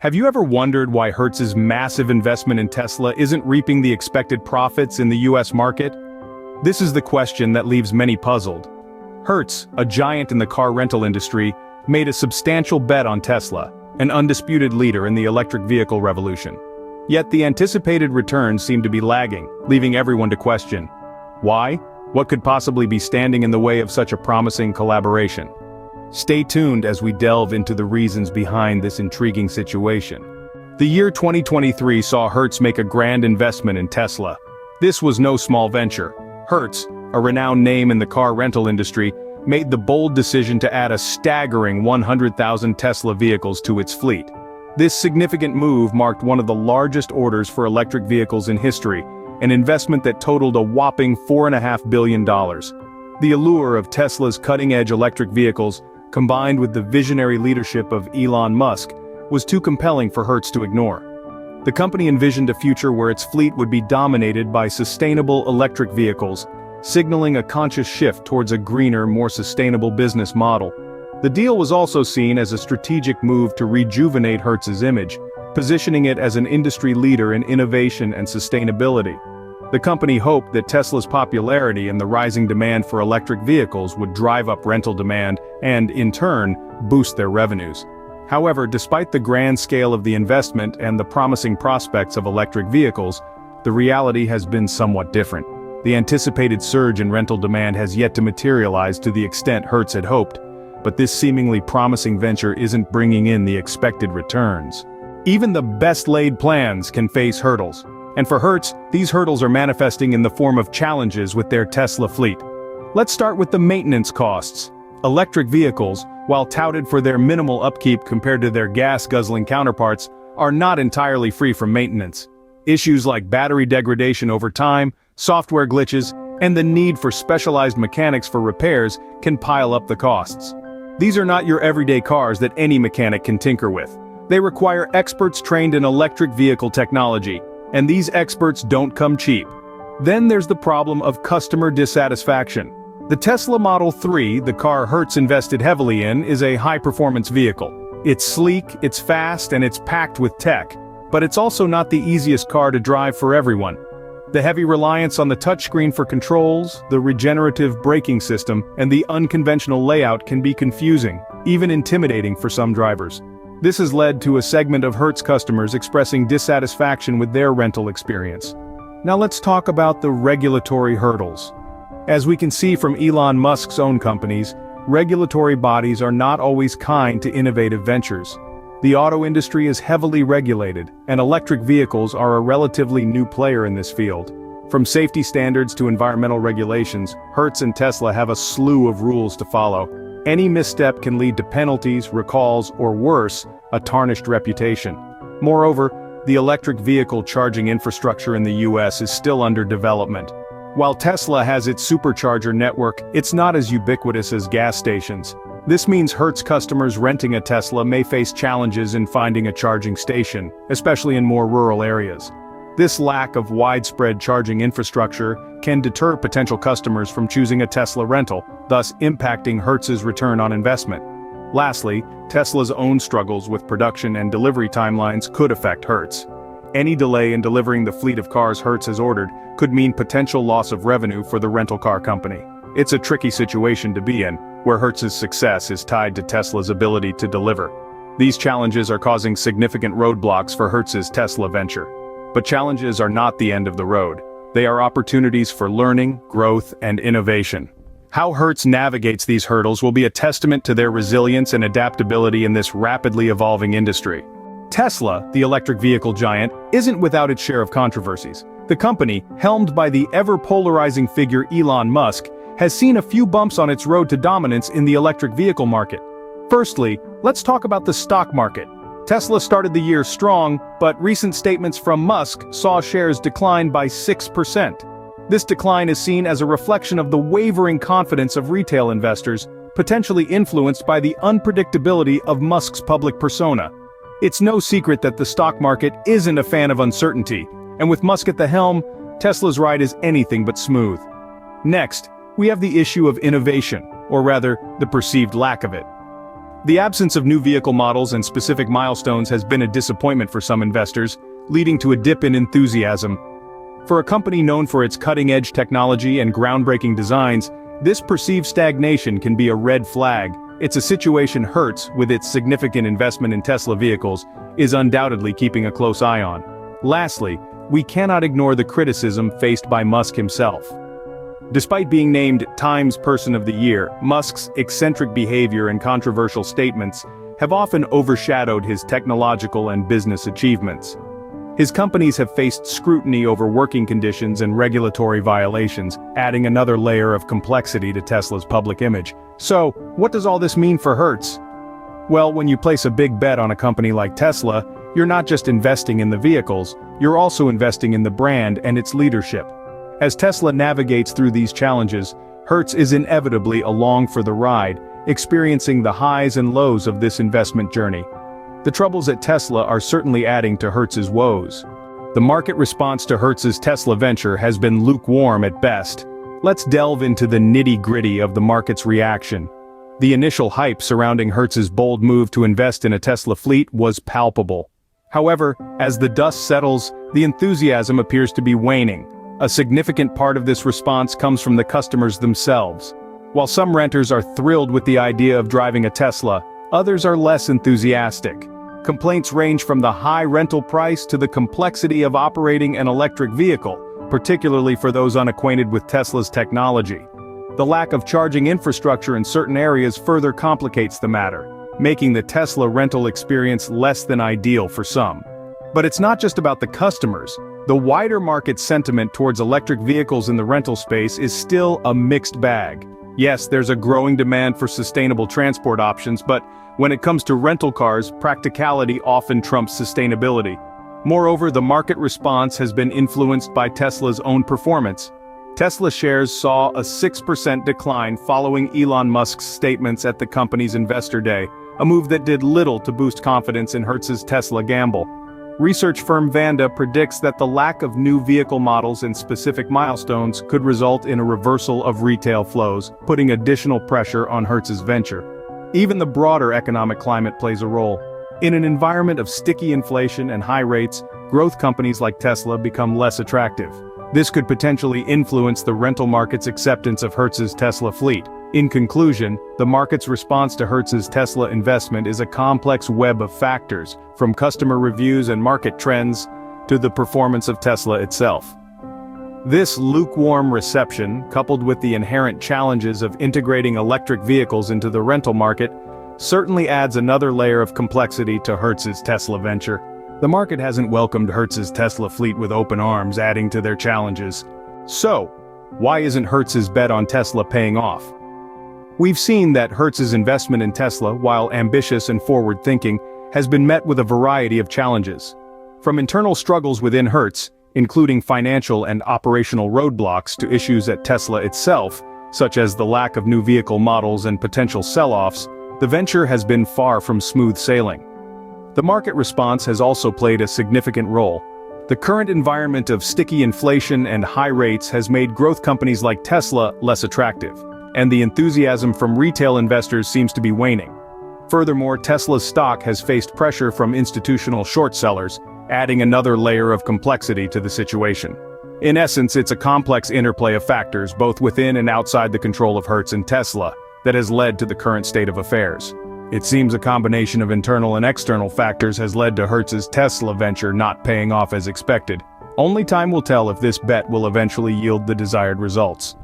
Have you ever wondered why Hertz's massive investment in Tesla isn't reaping the expected profits in the US market? This is the question that leaves many puzzled. Hertz, a giant in the car rental industry, made a substantial bet on Tesla, an undisputed leader in the electric vehicle revolution. Yet the anticipated returns seem to be lagging, leaving everyone to question. Why? What could possibly be standing in the way of such a promising collaboration? Stay tuned as we delve into the reasons behind this intriguing situation. The year 2023 saw Hertz make a grand investment in Tesla. This was no small venture. Hertz, a renowned name in the car rental industry, made the bold decision to add a staggering 100,000 Tesla vehicles to its fleet. This significant move marked one of the largest orders for electric vehicles in history, an investment that totaled a whopping $4.5 billion. The allure of Tesla's cutting-edge electric vehicles, combined with the visionary leadership of Elon Musk, was too compelling for Hertz to ignore. The company envisioned a future where its fleet would be dominated by sustainable electric vehicles, signaling a conscious shift towards a greener, more sustainable business model. The deal was also seen as a strategic move to rejuvenate Hertz's image, positioning it as an industry leader in innovation and sustainability. The company hoped that Tesla's popularity and the rising demand for electric vehicles would drive up rental demand and, in turn, boost their revenues. However, despite the grand scale of the investment and the promising prospects of electric vehicles, the reality has been somewhat different. The anticipated surge in rental demand has yet to materialize to the extent Hertz had hoped, but this seemingly promising venture isn't bringing in the expected returns. Even the best-laid plans can face hurdles. And for Hertz, these hurdles are manifesting in the form of challenges with their Tesla fleet. Let's start with the maintenance costs. Electric vehicles, while touted for their minimal upkeep compared to their gas-guzzling counterparts, are not entirely free from maintenance. Issues like battery degradation over time, software glitches, and the need for specialized mechanics for repairs can pile up the costs. These are not your everyday cars that any mechanic can tinker with. They require experts trained in electric vehicle technology, and these experts don't come cheap. Then there's the problem of customer dissatisfaction. The Tesla Model 3, the car Hertz invested heavily in, is a high-performance vehicle. It's sleek, it's fast, and it's packed with tech. But it's also not the easiest car to drive for everyone. The heavy reliance on the touchscreen for controls, the regenerative braking system, and the unconventional layout can be confusing, even intimidating for some drivers. This has led to a segment of Hertz customers expressing dissatisfaction with their rental experience. Now let's talk about the regulatory hurdles. As we can see from Elon Musk's own companies, regulatory bodies are not always kind to innovative ventures. The auto industry is heavily regulated, and electric vehicles are a relatively new player in this field. From safety standards to environmental regulations, Hertz and Tesla have a slew of rules to follow. Any misstep can lead to penalties, recalls, or worse, a tarnished reputation. Moreover, the electric vehicle charging infrastructure in the US is still under development. While Tesla has its supercharger network, it's not as ubiquitous as gas stations. This means Hertz customers renting a Tesla may face challenges in finding a charging station, especially in more rural areas. This lack of widespread charging infrastructure can deter potential customers from choosing a Tesla rental, thus impacting Hertz's return on investment. Lastly, Tesla's own struggles with production and delivery timelines could affect Hertz. Any delay in delivering the fleet of cars Hertz has ordered could mean potential loss of revenue for the rental car company. It's a tricky situation to be in, where Hertz's success is tied to Tesla's ability to deliver. These challenges are causing significant roadblocks for Hertz's Tesla venture. But challenges are not the end of the road. They are opportunities for learning, growth, and innovation. How Hertz navigates these hurdles will be a testament to their resilience and adaptability in this rapidly evolving industry. Tesla, the electric vehicle giant, isn't without its share of controversies. The company, helmed by the ever-polarizing figure Elon Musk, has seen a few bumps on its road to dominance in the electric vehicle market. Firstly, let's talk about the stock market. Tesla started the year strong, but recent statements from Musk saw shares decline by 6%. This decline is seen as a reflection of the wavering confidence of retail investors, potentially influenced by the unpredictability of Musk's public persona. It's no secret that the stock market isn't a fan of uncertainty, and with Musk at the helm, Tesla's ride is anything but smooth. Next, we have the issue of innovation, or rather, the perceived lack of it. The absence of new vehicle models and specific milestones has been a disappointment for some investors, leading to a dip in enthusiasm. For a company known for its cutting-edge technology and groundbreaking designs, this perceived stagnation can be a red flag. It's a situation Hertz, with its significant investment in Tesla vehicles, is undoubtedly keeping a close eye on. Lastly, we cannot ignore the criticism faced by Musk himself. Despite being named Time's Person of the Year, Musk's eccentric behavior and controversial statements have often overshadowed his technological and business achievements. His companies have faced scrutiny over working conditions and regulatory violations, adding another layer of complexity to Tesla's public image. So, what does all this mean for Hertz? Well, when you place a big bet on a company like Tesla, you're not just investing in the vehicles, you're also investing in the brand and its leadership. As Tesla navigates through these challenges, Hertz is inevitably along for the ride, experiencing the highs and lows of this investment journey. The troubles at Tesla are certainly adding to Hertz's woes. The market response to Hertz's Tesla venture has been lukewarm at best. Let's delve into the nitty-gritty of the market's reaction. The initial hype surrounding Hertz's bold move to invest in a Tesla fleet was palpable. However, as the dust settles, the enthusiasm appears to be waning. A significant part of this response comes from the customers themselves. While some renters are thrilled with the idea of driving a Tesla, others are less enthusiastic. Complaints range from the high rental price to the complexity of operating an electric vehicle, particularly for those unacquainted with Tesla's technology. The lack of charging infrastructure in certain areas further complicates the matter, making the Tesla rental experience less than ideal for some. But it's not just about the customers. The wider market sentiment towards electric vehicles in the rental space is still a mixed bag. Yes, there's a growing demand for sustainable transport options, but when it comes to rental cars, practicality often trumps sustainability. Moreover, the market response has been influenced by Tesla's own performance. Tesla shares saw a 6% decline following Elon Musk's statements at the company's investor day, a move that did little to boost confidence in Hertz's Tesla gamble. Research firm Vanda predicts that the lack of new vehicle models and specific milestones could result in a reversal of retail flows, putting additional pressure on Hertz's venture. Even the broader economic climate plays a role. In an environment of sticky inflation and high rates, growth companies like Tesla become less attractive. This could potentially influence the rental market's acceptance of Hertz's Tesla fleet. In conclusion, the market's response to Hertz's Tesla investment is a complex web of factors, from customer reviews and market trends to the performance of Tesla itself. This lukewarm reception, coupled with the inherent challenges of integrating electric vehicles into the rental market, certainly adds another layer of complexity to Hertz's Tesla venture. The market hasn't welcomed Hertz's Tesla fleet with open arms, adding to their challenges. So, why isn't Hertz's bet on Tesla paying off? We've seen that Hertz's investment in Tesla, while ambitious and forward-thinking, has been met with a variety of challenges. From internal struggles within Hertz, including financial and operational roadblocks, to issues at Tesla itself, such as the lack of new vehicle models and potential sell-offs, the venture has been far from smooth sailing. The market response has also played a significant role. The current environment of sticky inflation and high rates has made growth companies like Tesla less attractive, and the enthusiasm from retail investors seems to be waning. Furthermore, Tesla's stock has faced pressure from institutional short sellers, adding another layer of complexity to the situation. In essence, it's a complex interplay of factors, both within and outside the control of Hertz and Tesla, that has led to the current state of affairs. It seems a combination of internal and external factors has led to Hertz's Tesla venture not paying off as expected. Only time will tell if this bet will eventually yield the desired results.